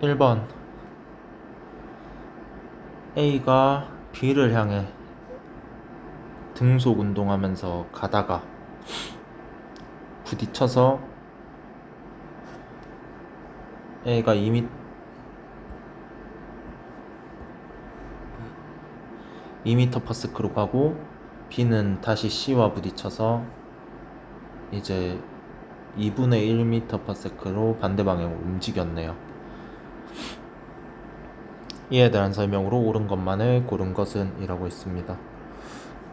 1번 A가 B를 향해 등속 운동하면서 가다가 부딪혀서 A가 2m/s로 가고 B는 다시 C와 부딪혀서 이제 2분의 1m/s로 반대 방향으로 움직였네요. 이에 대한 설명으로 옳은 것만을 고른 것은 이라고 했습니다.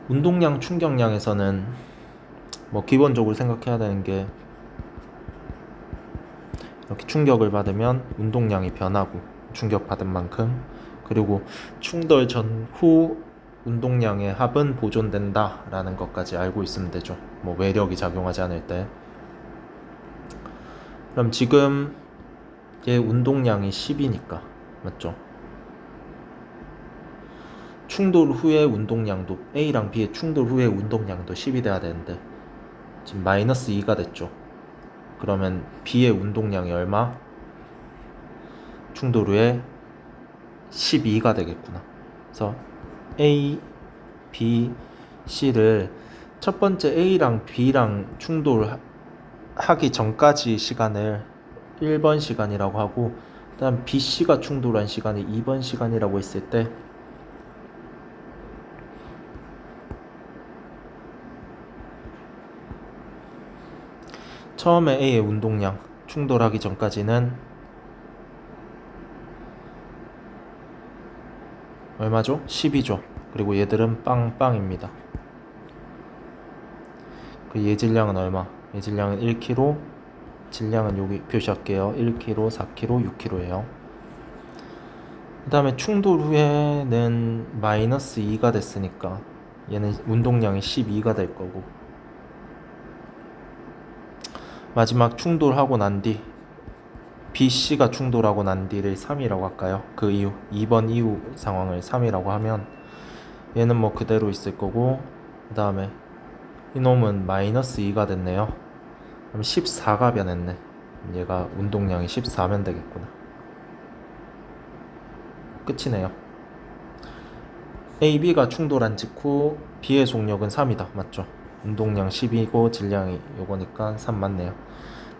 운동량, 충격량에서는 기본적으로 생각해야 되는 게 이렇게 충격을 받으면 운동량이 변하고 충격받은 만큼, 그리고 충돌 전후 운동량의 합은 보존된다 라는 것까지 알고 있으면 되죠. 외력이 작용하지 않을 때. 그럼 지금 얘 운동량이 10이니까 맞죠? 충돌 후의 운동량도, A랑 B의 충돌 후의 운동량도 10이 돼야 되는데 지금 마이너스 2가 됐죠. 그러면 B의 운동량이 얼마? 충돌 후에 12가 되겠구나. 그래서 A, B, C를 첫 번째 A랑 B랑 충돌하기 전까지 시간을 1번 시간이라고 하고, 그 다음 B, C가 충돌한 시간이 2번 시간이라고 했을 때 처음에 A의 운동량 충돌하기 전까지는 얼마죠? 10이죠. 그리고 얘들은 빵빵입니다. 그 예질량은 얼마? 예질량은 1kg, 질량은 여기 표시할게요. 1kg, 4kg, 6kg예요. 그 다음에 충돌 후에는 마이너스 2가 됐으니까 얘는 운동량이 12가 될 거고, 마지막 충돌하고 난 뒤 BC가 충돌하고 난 뒤를 3이라고 할까요? 그 이후 2번 이후 상황을 3이라고 하면 얘는 그대로 있을 거고, 그 다음에 이놈은 마이너스 2가 됐네요. 그럼 14가 변했네. 얘가 운동량이 14면 되겠구나. 끝이네요. A, B가 충돌한 직후 B의 속력은 3이다. 맞죠? 운동량 10이고 질량이 요거니까 3 맞네요.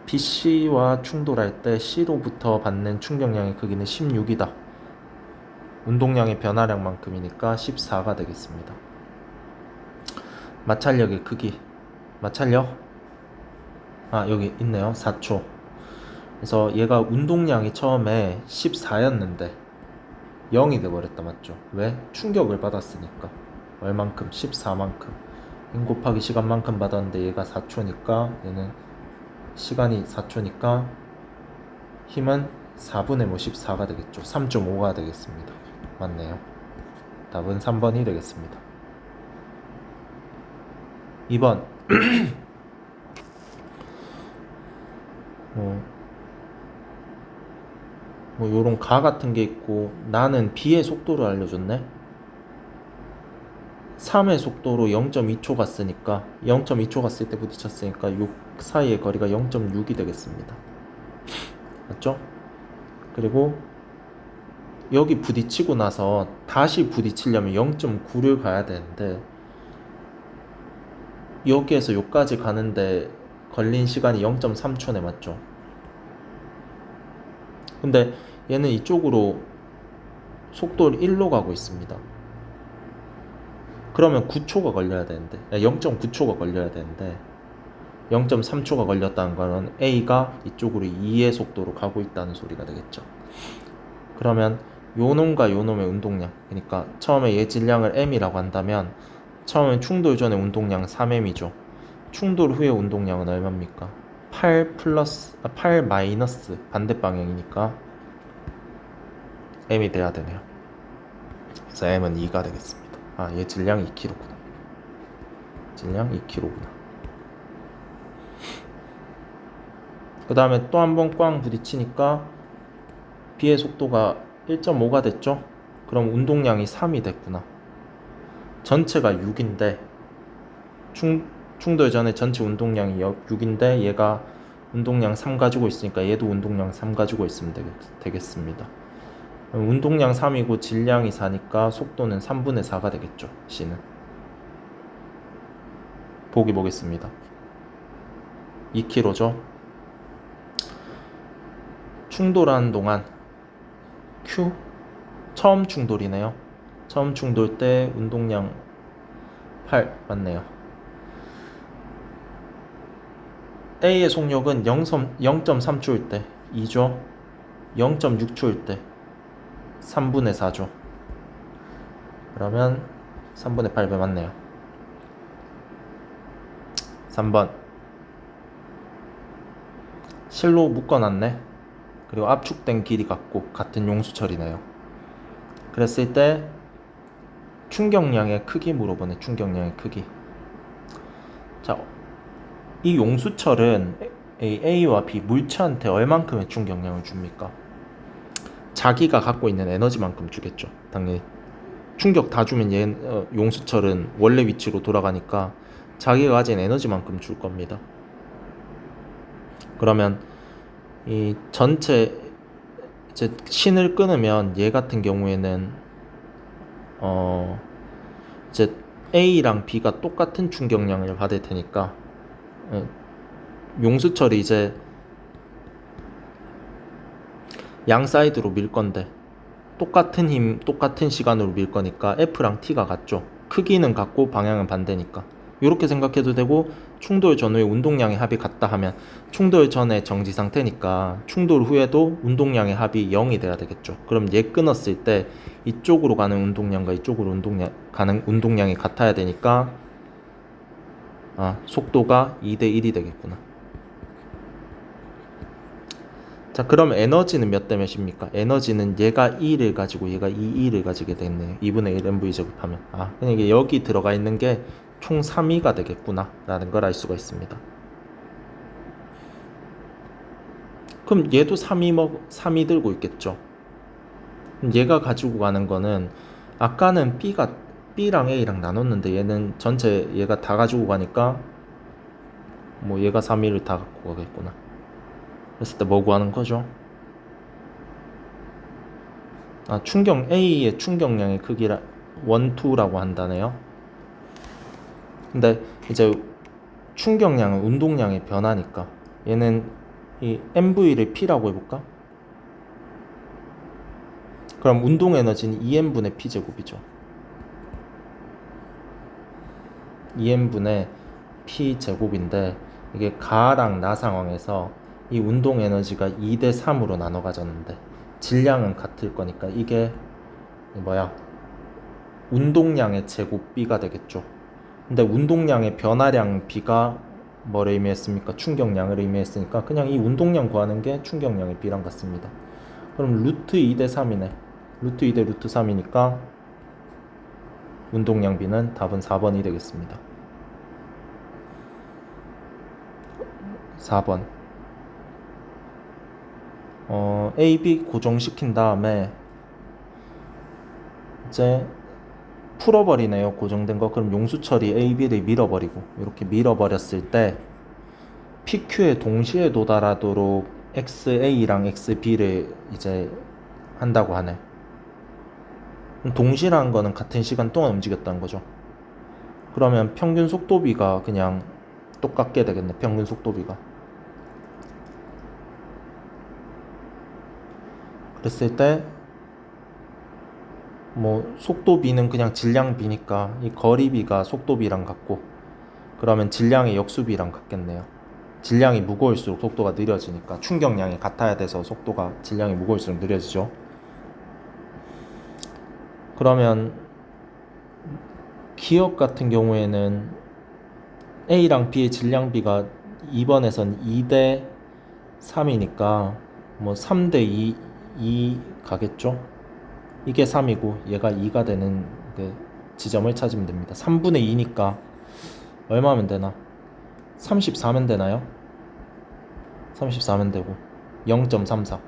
B, C와 충돌할 때 C로부터 받는 충격량의 크기는 16이다. 운동량의 변화량만큼이니까 14가 되겠습니다. 마찰력의 크기, 마찰력? 여기 있네요. 4초. 그래서 얘가 운동량이 처음에 14였는데 0이 돼버렸다. 맞죠? 왜? 충격을 받았으니까. 얼만큼? 14만큼. 힘 곱하기 시간만큼 받았는데 얘가 4초니까 얘는 시간이 4초니까 힘은 4분의 14가 되겠죠. 3.5가 되겠습니다. 맞네요. 답은 3번이 되겠습니다. 2번 요런 가 같은 게 있고, 나는 B의 속도를 알려줬네. 3의 속도로 0.2초 갔으니까 0.2초 갔을 때 부딪혔으니까 6 사이의 거리가 0.6이 되겠습니다. 맞죠? 그리고 여기 부딪히고 나서 다시 부딪히려면 0.9를 가야 되는데 여기에서 여기까지 가는데 걸린 시간이 0.3초네. 맞죠? 근데 얘는 이쪽으로 속도를 1로 가고 있습니다. 그러면 9초가 걸려야 되는데 0.9초가 걸려야 되는데 0.3초가 걸렸다는 거는 A가 이쪽으로 2의 속도로 가고 있다는 소리가 되겠죠. 그러면 요놈과 요놈의 운동량, 그러니까 처음에 얘 질량을 M이라고 한다면 처음에 충돌 전의 운동량 3M이죠. 충돌 후의 운동량은 얼마입니까? 8 마이너스 반대 방향이니까 M이 돼야 되네요. 그래서 M은 2가 되겠습니다. 얘 질량 2kg구나. 질량 2kg구나. 그 다음에 또 한 번 꽝 부딪히니까 B의 속도가 1.5가 됐죠? 그럼 운동량이 3이 됐구나. 전체가 6인데 충돌 전에 전체 운동량이 6인데 얘가 운동량 3 가지고 있으니까 얘도 운동량 3 가지고 있으면 되겠습니다. 운동량 3이고 질량이 4니까 속도는 3분의 4가 되겠죠. C는. 보기 보겠습니다. 2km죠. 충돌하는 동안 Q 처음 충돌이네요. 처음 충돌 때 운동량 8 맞네요. A의 속력은 0.3초일 때 2죠. 0.6초일 때 3분의 4죠. 그러면 3분의 8배 맞네요. 3번 실로 묶어놨네. 그리고 압축된 길이 같고 같은 용수철이네요. 그랬을 때 충격량의 크기 물어보네. 충격량의 크기. 자, 이 용수철은 A와 B 물체한테 얼만큼의 충격량을 줍니까? 자기가 갖고 있는 에너지만큼 주겠죠. 당연히 충격 다 주면 용수철은 원래 위치로 돌아가니까 자기가 가진 에너지만큼 줄 겁니다. 그러면 이 전체 이제 신을 끊으면 얘 같은 경우에는 이제 A랑 B가 똑같은 충격량을 받을 테니까 용수철이 이제 양 사이드로 밀 건데 똑같은 힘, 똑같은 시간으로 밀 거니까 F랑 T가 같죠. 크기는 같고 방향은 반대니까. 이렇게 생각해도 되고, 충돌 전후의 운동량의 합이 같다 하면 충돌 전에 정지 상태니까 충돌 후에도 운동량의 합이 0이 돼야 되겠죠. 그럼 얘 끊었을 때 이쪽으로 가는 운동량과 이쪽으로 가는 운동량이 같아야 되니까 속도가 2대 1이 되겠구나. 자, 그럼 에너지는 몇 대 몇입니까? 에너지는 얘가 2를 가지고 얘가 2를 가지게 되겠네요. 2분의 1 mv 제곱하면 그냥 이게 여기 들어가 있는 게 총 3E가 되겠구나 라는 걸 알 수가 있습니다. 그럼 얘도 3E 들고 있겠죠. 얘가 가지고 가는 거는 아까는 B랑 A랑 나눴는데 얘는 전체 얘가 다 가지고 가니까 뭐 얘가 3E를 다 갖고 가겠구나. 그랬을 때 뭐 구하는 거죠? A의 충격량의 크기라 1, 2라고 한다네요. 근데 이제 충격량은 운동량의 변화니까 얘는 이 mv를 p라고 해볼까? 그럼 운동 에너지는 2m분의 p 제곱이죠. 2m분의 p 제곱인데 이게 가랑 나 상황에서 이 운동 에너지가 2대 3으로 나눠 가졌는데 질량은 같을 거니까 이게 운동량의 제곱 b가 되겠죠. 근데 운동량의 변화량 b가 뭐를 의미했습니까? 충격량을 의미했으니까 그냥 이 운동량 구하는 게 충격량의 b랑 같습니다. 그럼 루트 2대 3이네. 루트 2대 루트 3이니까 운동량 b는 답은 4번이 되겠습니다. 4번 A, B 고정시킨 다음에 이제 풀어버리네요. 고정된 거. 그럼 용수철이 A, B를 밀어버리고 이렇게 밀어버렸을 때 PQ에 동시에 도달하도록 XA랑 XB를 이제 한다고 하네. 동시라는 거는 같은 시간 동안 움직였다는 거죠. 그러면 평균 속도비가 그냥 똑같게 되겠네. 평균 속도비가. 그랬을 때 속도비는 그냥 질량비니까 이 거리비가 속도비랑 같고, 그러면 질량의 역수비랑 같겠네요. 질량이 무거울수록 속도가 느려지니까 충격량이 같아야 돼서 질량이 무거울수록 느려지죠. 그러면 기억 같은 경우에는 A랑 B의 질량비가 2번에선 2대 3이니까 3대 2 가겠죠. 이게 3이고 얘가 2가 되는 그 지점을 찾으면 됩니다. 3분의 2니까 얼마면 되나? 34면 되나요? 34면 되고 0.34.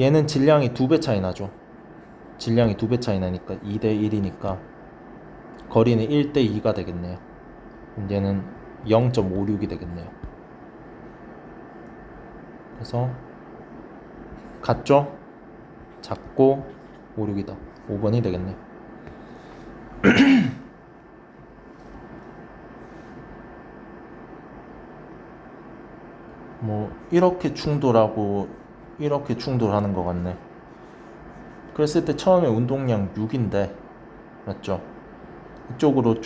얘는 질량이 2배 차이 나죠. 질량이 2배 차이 나니까 2대 1이니까 거리는 1대 2가 되겠네요. 얘는 0.56이 되겠네요. 그래서 같죠? 작고 5, 6이다. 5번이 되겠네요. 뭐 이렇게 충돌하고 이렇게 충돌하는 것 같네. 그랬을 때 처음에 운동량 6인데 맞죠? 이쪽으로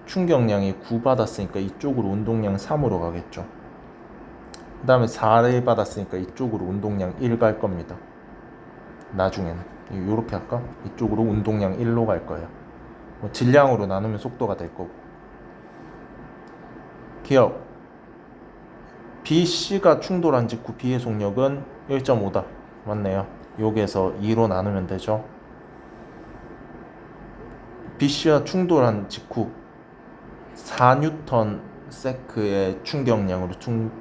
충격량이 9 받았으니까 이쪽으로 운동량 3으로 가겠죠. 그 다음에 4를 받았으니까 이쪽으로 운동량 1 갈 겁니다. 나중에는 이렇게 할까? 이쪽으로 운동량 1로 갈 거예요. 뭐 질량으로 나누면 속도가 될 거고. 기억 BC가 충돌한 직후 B의 속력은 1.5다. 맞네요. 여기에서 2로 나누면 되죠. BC와 충돌한 직후 4N 세크의 충격량으로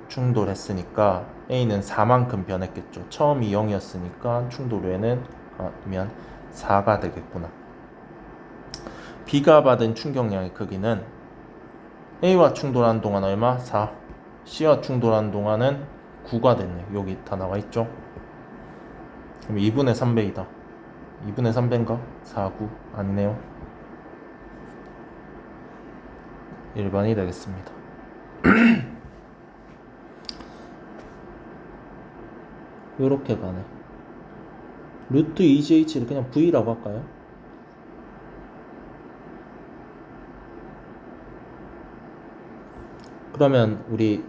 충돌했으니까 A는 4만큼 변했겠죠. 처음이 0이었으니까 충돌 후에는 4가 되겠구나. B가 받은 충격량의 크기는 A와 충돌한 동안 얼마? 4. C와 충돌한 동안은 9가 됐네요. 여기 다 나와 있죠. 그럼 2분의 3배이다. 2분의 3배인가? 4, 9 아니네요. 1번이 되겠습니다. 요렇게 가네. 루트 2GH를 그냥 V라고 할까요? 그러면 우리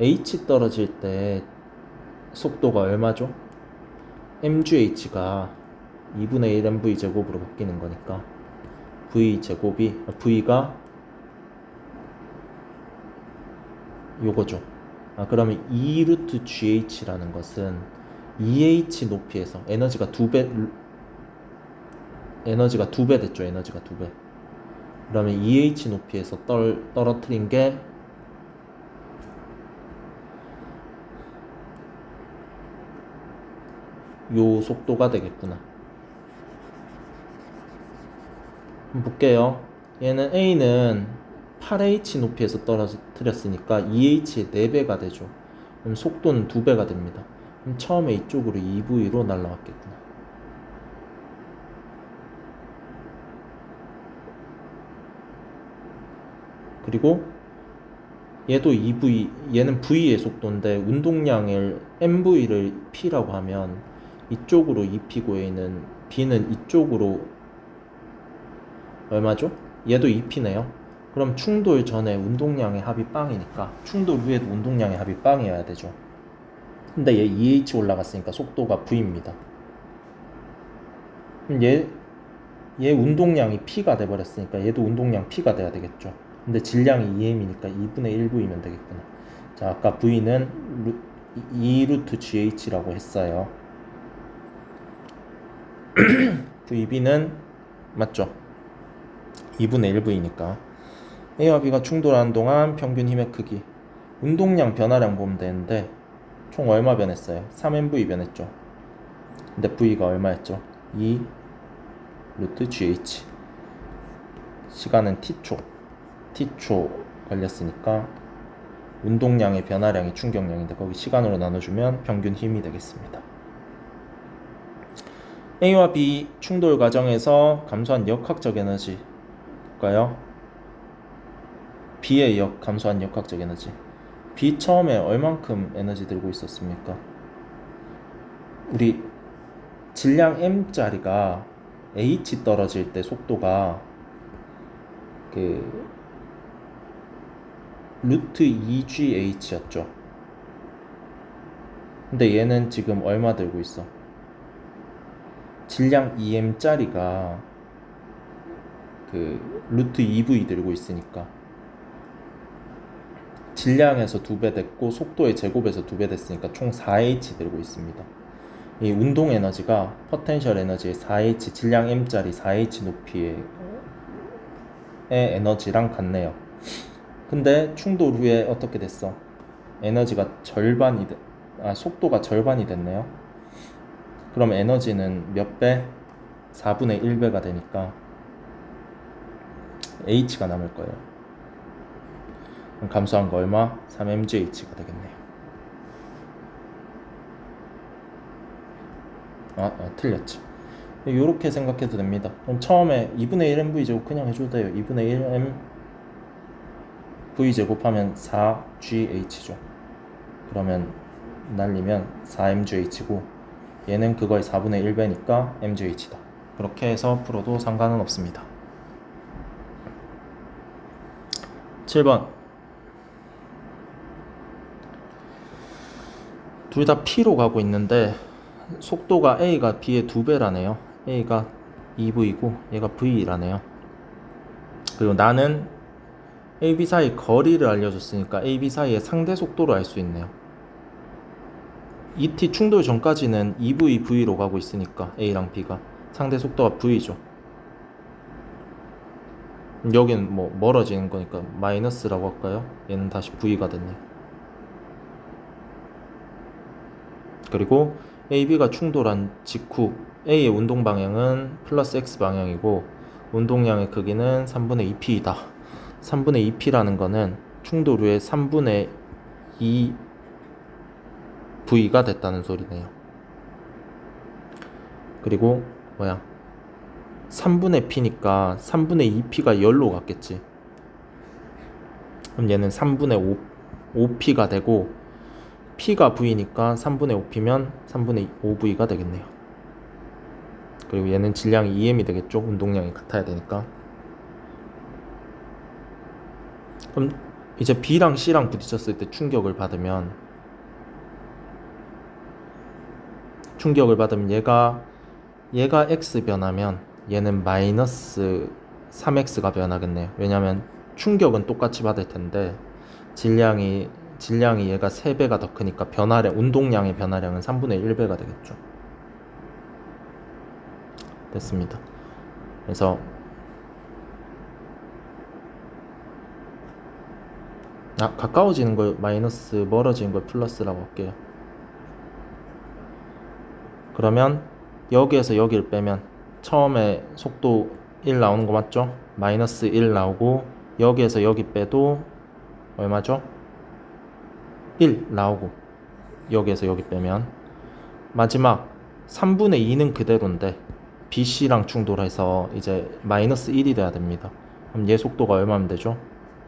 H 떨어질 때 속도가 얼마죠? mgh가 2분의 1 mv 제곱으로 바뀌는 거니까 v 제곱이 v가 요거죠. 그러면 2 루트 GH라는 것은 2H 높이에서 에너지가 2배 됐죠. 에너지가 2배. 그러면 2H 높이에서 떨어뜨린 게 요 속도가 되겠구나. 한번 볼게요. 얘는 A는 8H 높이에서 떨어뜨렸으니까 2H의 4배가 되죠. 그럼 속도는 2배가 됩니다. 그럼 처음에 이쪽으로 2V로 날라왔겠구나. 그리고 얘도 2V, 얘는 V의 속도인데 운동량을 mV를 P라고 하면 이쪽으로 2P고 B는 이쪽으로 얼마죠? 얘도 2P네요. 그럼 충돌 전에 운동량의 합이 빵이니까 충돌 후에도 운동량의 합이 빵이어야 되죠. 근데 얘 2H 올라갔으니까 속도가 V입니다. 그럼 얘 운동량이 P가 돼버렸으니까 얘도 운동량 P가 돼야 되겠죠. 근데 질량이 2m이니까 2분의 1 V면 되겠구나. 자, 아까 V는 2 루트 GH라고 했어요. VB는 맞죠? 2분의 1 V니까 A와 B가 충돌하는 동안 평균 힘의 크기 운동량 변화량 보면 되는데 총 얼마 변했어요? 3mv 변했죠. 근데 V가 얼마였죠? 2 루트 GH. 시간은 T초 걸렸으니까 운동량의 변화량이 충격량인데 거기 시간으로 나눠주면 평균 힘이 되겠습니다. A와 B 충돌 과정에서 감소한 역학적 에너지 볼까요? B의 감소한 역학적 에너지. B 처음에 얼만큼 에너지 들고 있었습니까? 우리 질량 m짜리가 h 떨어질 때 속도가 루트 2GH였죠. 근데 얘는 지금 얼마 들고 있어? 질량 2m짜리가 루트 2V 들고 있으니까 질량에서 2배 됐고 속도의 제곱에서 2배 됐으니까 총 4H 들고 있습니다. 이 운동 에너지가 포텐셜 에너지의 4H 질량 m짜리 4H 높이의 에너지랑 같네요. 근데 충돌 후에 어떻게 됐어? 에너지가 속도가 절반이 됐네요. 그럼 에너지는 몇 배? 4분의 1배가 되니까 H가 남을 거예요. 그럼 감소한 거 얼마? 3mgh가 되겠네요. 틀렸지. 요렇게 생각해도 됩니다. 그럼 처음에 2분의 1 mv 제곱 그냥 해줘도 돼요. 2분의 1 mv 제곱하면 4gh죠. 그러면 날리면 4mgh고 얘는 그거의 4분의 1배니까 mgh다. 그렇게 해서 풀어도 상관은 없습니다. 7번 둘 다 P로 가고 있는데 속도가 A가 B의 2배라네요. A가 2V고 얘가 V라네요. 그리고 나는 A, B 사이 거리를 알려줬으니까 A, B 사이의 상대 속도를 알 수 있네요. ET 충돌 전까지는 2V, V로 가고 있으니까 A랑 B가 상대 속도가 V죠. 여기는 뭐 멀어지는 거니까 마이너스라고 할까요? 얘는 다시 V가 됐네요. 그리고 A, B가 충돌한 직후 A의 운동 방향은 플러스 X 방향이고 운동량의 크기는 3분의 2P이다. 3분의 2P라는 거는 충돌 후에 3분의 2 V가 됐다는 소리네요. 그리고 3분의 P니까 3분의 2P가 열로 갔겠지. 그럼 얘는 3분의 5P가 되고 P가 V니까 3분의 5P면 3분의 5V가 되겠네요. 그리고 얘는 질량이 2m이 되겠죠. 운동량이 같아야 되니까. 그럼 이제 B랑 C랑 부딪혔을 때 충격을 받으면 얘가 X 변하면 얘는 마이너스 3X가 변하겠네요. 왜냐면 충격은 똑같이 받을 텐데 질량이 얘가 3배가 더 크니까 운동량의 변화량은 3분의 1배가 되겠죠. 됐습니다. 그래서 가까워지는 걸 마이너스, 멀어지는 걸 플러스라고 할게요. 그러면 여기에서 여기를 빼면 처음에 속도 1 나오는 거 맞죠? 마이너스 1 나오고 여기에서 여기 빼도 얼마죠? 1 나오고 여기에서 여기 빼면 마지막 3분의 2는 그대로인데 BC랑 충돌해서 이제 마이너스 1이 돼야 됩니다. 그럼 얘 속도가 얼마면 되죠?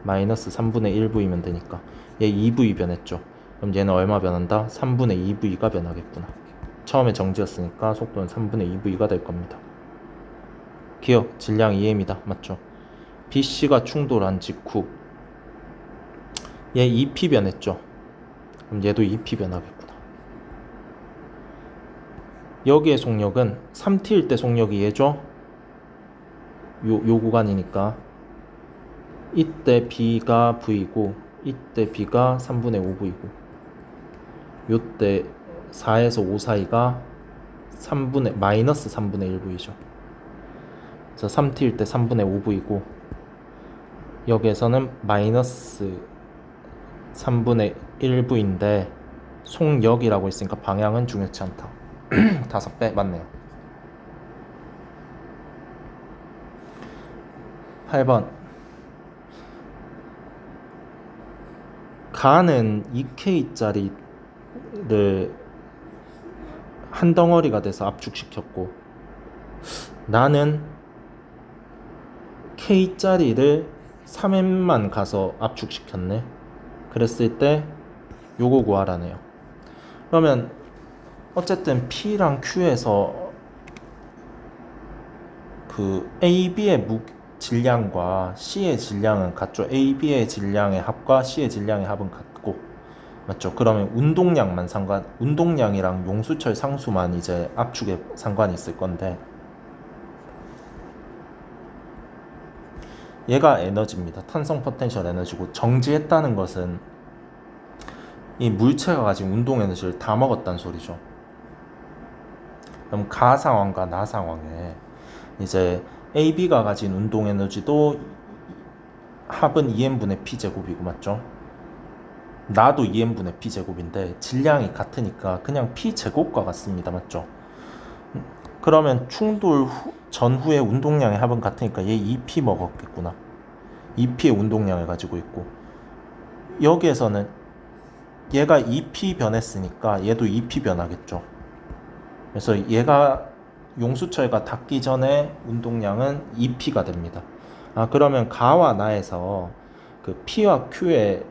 마이너스 3분의 1V면 되니까 얘 2V 변했죠. 그럼 얘는 얼마 변한다? 3분의 2V가 변하겠구나. 처음에 정지였으니까 속도는 3분의 2V가 될 겁니다. 기억, 질량 2m이다. 맞죠? BC가 충돌한 직후 얘 2P 변했죠. 그럼 얘도 2P 변하겠구나. 여기의 속력은 3T일 때 속력이 얘죠? 요 구간이니까 이때 B가 V고 이때 B가 3분의 5V고 요때 4에서 5 사이가 마이너스 3분의 1V죠. 그래서 3T일 때 3분의 5V고 여기에서는 마이너스 3분의 1V인데 속력이라고 했으니까 방향은 중요치 않다. 5배 맞네요. 8번 가는 2K짜리를 한 덩어리가 돼서 압축시켰고 나는 K짜리를 3m만 가서 압축시켰네. 그랬을 때 요거 구하라네요. 그러면 어쨌든 P랑 Q에서 그 AB의 질량과 C의 질량은 같죠. AB의 질량의 합과 C의 질량의 합은 같고 맞죠. 그러면 운동량이랑 용수철 상수만 이제 압축에 상관이 있을 건데 얘가 에너지입니다. 탄성 포텐셜 에너지고 정지했다는 것은 이 물체가 가진 운동 에너지를 다 먹었다는 소리죠. 그럼 가 상황과 나 상황에 이제 AB가 가진 운동 에너지도 합은 2m분의 P제곱이고 맞죠? 나도 2m분의 P제곱인데 질량이 같으니까 그냥 P제곱과 같습니다. 맞죠? 그러면 충돌 전후의 운동량의 합은 같으니까 얘 2P 먹었겠구나. 2P의 운동량을 가지고 있고 여기에서는 얘가 2P 변했으니까 얘도 2P 변하겠죠. 그래서 얘가 용수철과 닿기 전에 운동량은 2P가 됩니다. 그러면 가와 나에서 그 P와 Q의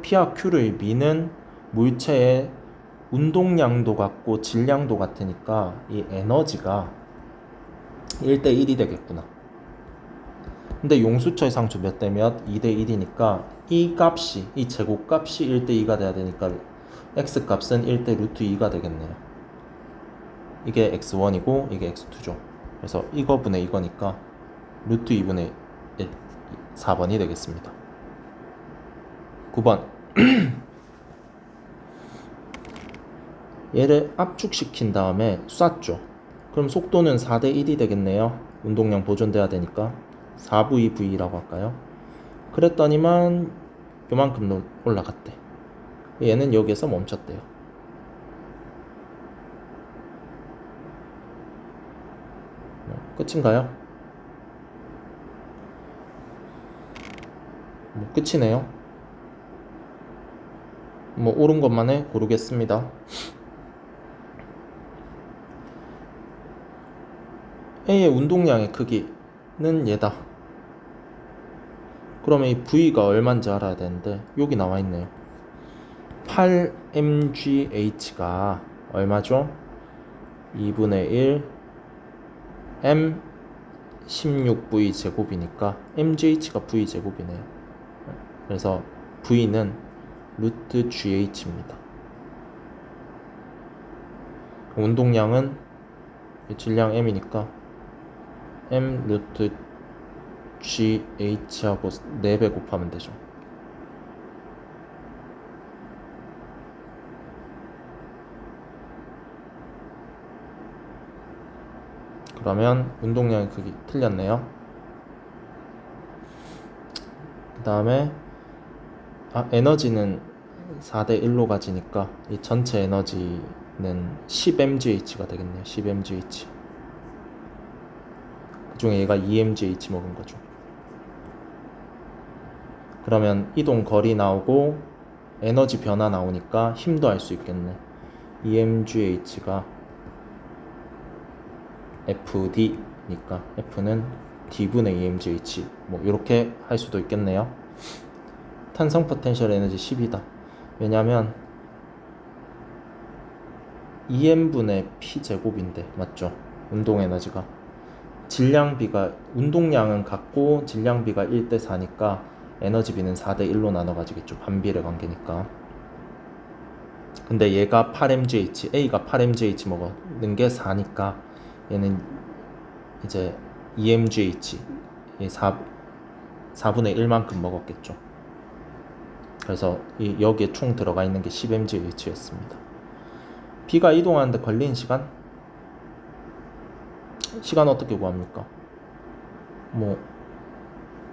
P와 Q를 미는 물체의 운동량도 같고 질량도 같으니까 이 에너지가 1대1이 되겠구나. 근데 용수철 상수 몇 대 몇? 2대1이니까 이 값이, 이 제곱값이 1대2가 돼야 되니까 x 값은 1대 루트 2가 되겠네요. 이게 x1이고 이게 x2죠. 그래서 이거분의 이거니까 루트 2분의 1, 4번이 되겠습니다. 9번 얘를 압축시킨 다음에 쐈죠. 그럼 속도는 4대1이 되겠네요. 운동량 보존돼야 되니까 4VV라고 할까요? 그랬더니만 요만큼 올라갔대. 얘는 여기에서 멈췄대요. 끝인가요? 끝이네요. 옳은 것만을 고르겠습니다. A의 운동량의 크기는 얘다. 그러면 이 V가 얼마인지 알아야 되는데 여기 나와 있네요. 8mgh가 얼마죠? 2분의 1 m 16v 제곱이니까 mgh가 v 제곱이네요. 그래서 v는 루트gh입니다. 운동량은 질량 m이니까 m 루트 GH하고 4배 곱하면 되죠. 그러면 운동량의 크기 틀렸네요. 그 다음에 에너지는 4대1로 가지니까 이 전체 에너지는 10mgh가 되겠네요. 10mgh. 그 중에 얘가 2mgh 먹은 거죠. 그러면 이동 거리 나오고 에너지 변화 나오니까 힘도 알 수 있겠네. EMGH가 FD니까 F는 D분의 EMGH 이렇게 할 수도 있겠네요. 탄성 포텐셜 에너지 10이다. 왜냐면 EM분의 P제곱인데 맞죠? 운동 에너지가 질량비가 운동량은 같고 질량비가 1대4니까 에너지비는 4대1로 나눠 가지겠죠. 반비례 관계니까. 근데 얘가 8mgh, A가 8mgh 먹는 게 4니까 얘는 이제 2mgh 4분의 1만큼 먹었겠죠. 그래서 여기에 총 들어가 있는 게 10mgh였습니다. B가 이동하는데 걸린 시간 어떻게 구합니까?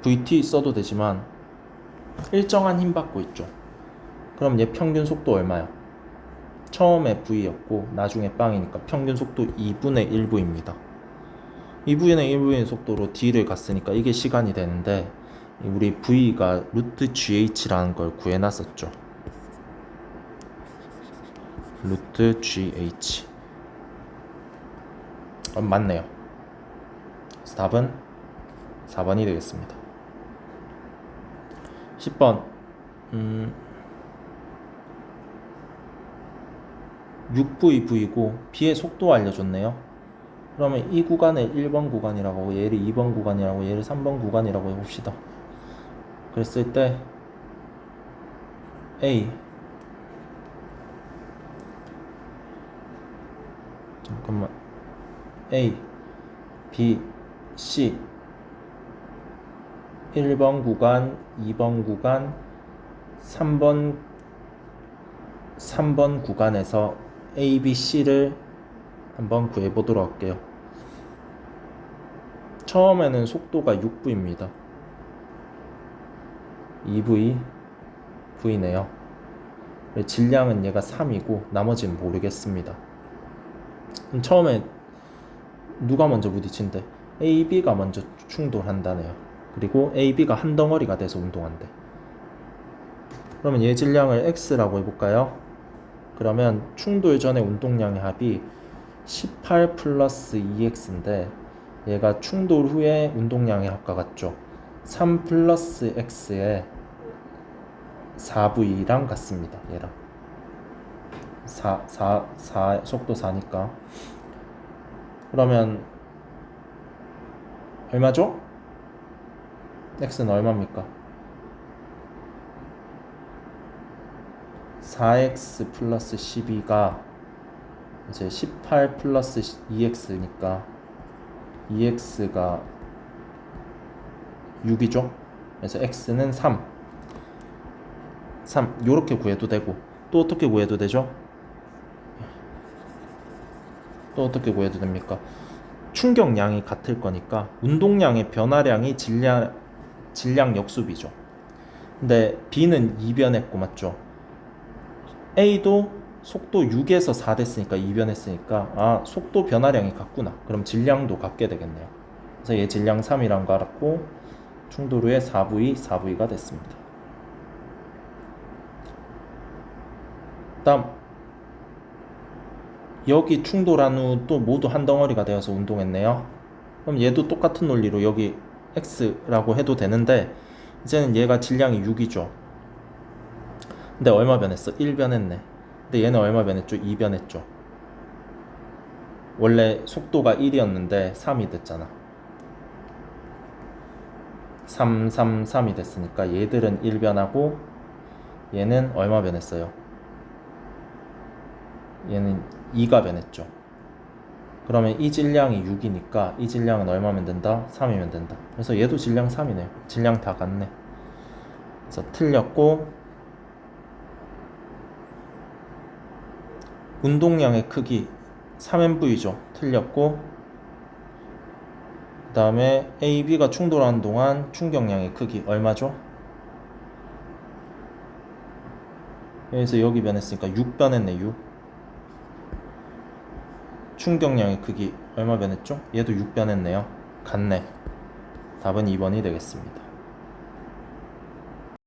VT 써도 되지만 일정한 힘 받고 있죠. 그럼 얘 평균 속도 얼마야? 처음에 V였고 나중에 빵이니까 평균 속도 2분의 1V입니다. 2분의 1V의 속도로 D를 갔으니까 이게 시간이 되는데 우리 V가 루트 GH라는 걸 구해놨었죠. 루트 GH 맞네요. 그래서 답은 4번이 되겠습니다. 10번 6VV고 B의 속도 알려줬네요. 그러면 이 구간을 1번 구간이라고, 얘를 2번 구간이라고, 얘를 3번 구간이라고 해봅시다. 그랬을 때 A A, B, C 1번 구간, 2번 구간, 3번 구간에서 A, B, C를 한번 구해보도록 할게요. 처음에는 속도가 6V입니다. 2V, V네요. 질량은 얘가 3이고 나머지는 모르겠습니다. 그럼 처음에 누가 먼저 부딪힌대? A, B가 먼저 충돌한다네요. 그리고 A, B가 한 덩어리가 돼서 운동한대. 그러면 얘 질량을 X라고 해볼까요? 그러면 충돌 전의 운동량의 합이 18 플러스 2x인데 얘가 충돌 후에 운동량의 합과 같죠. 3 플러스 x의 4v랑 같습니다. 얘랑 4 속도 4니까 그러면 얼마죠? x는 얼마입니까? 4x 플러스 12가 이제 18 플러스 2x니까 2x가 6이죠. 그래서 x는 3 요렇게 구해도 되고 또 어떻게 구해도 되죠? 또 어떻게 구해도 됩니까? 충격량이 같을 거니까 운동량의 변화량이 질량 역수비죠. 근데 B는 이변했고 맞죠? A도 속도 6에서 4 됐으니까 이변했으니까 아 속도 변화량이 같구나. 그럼 질량도 같게 되겠네요. 그래서 얘 질량 3이란 거 알았고 충돌 후에 4V가 됐습니다. 다음 여기 충돌한 후 또 모두 한 덩어리가 되어서 운동했네요. 그럼 얘도 똑같은 논리로 여기 X라고 해도 되는데 이제는 얘가 질량이 6이죠. 근데 얼마 변했어? 1 변했네. 근데 얘는 얼마 변했죠? 2 변했죠. 원래 속도가 1이었는데 3이 됐잖아. 3이 됐으니까 얘들은 1 변하고 얘는 얼마 변했어요? 얘는 2가 변했죠. 그러면 이 질량이 6이니까 이 질량은 얼마면 된다? 3이면 된다. 그래서 얘도 질량 3이네요. 질량 다 같네. 그래서 틀렸고 운동량의 크기 3MV죠. 틀렸고 그 다음에 A, B가 충돌하는 동안 충격량의 크기 얼마죠? 여기서 여기 변했으니까 6 변했네. 6 충격량의 크기 얼마 변했죠? 얘도 6 변했네요. 같네. 답은 2번이 되겠습니다.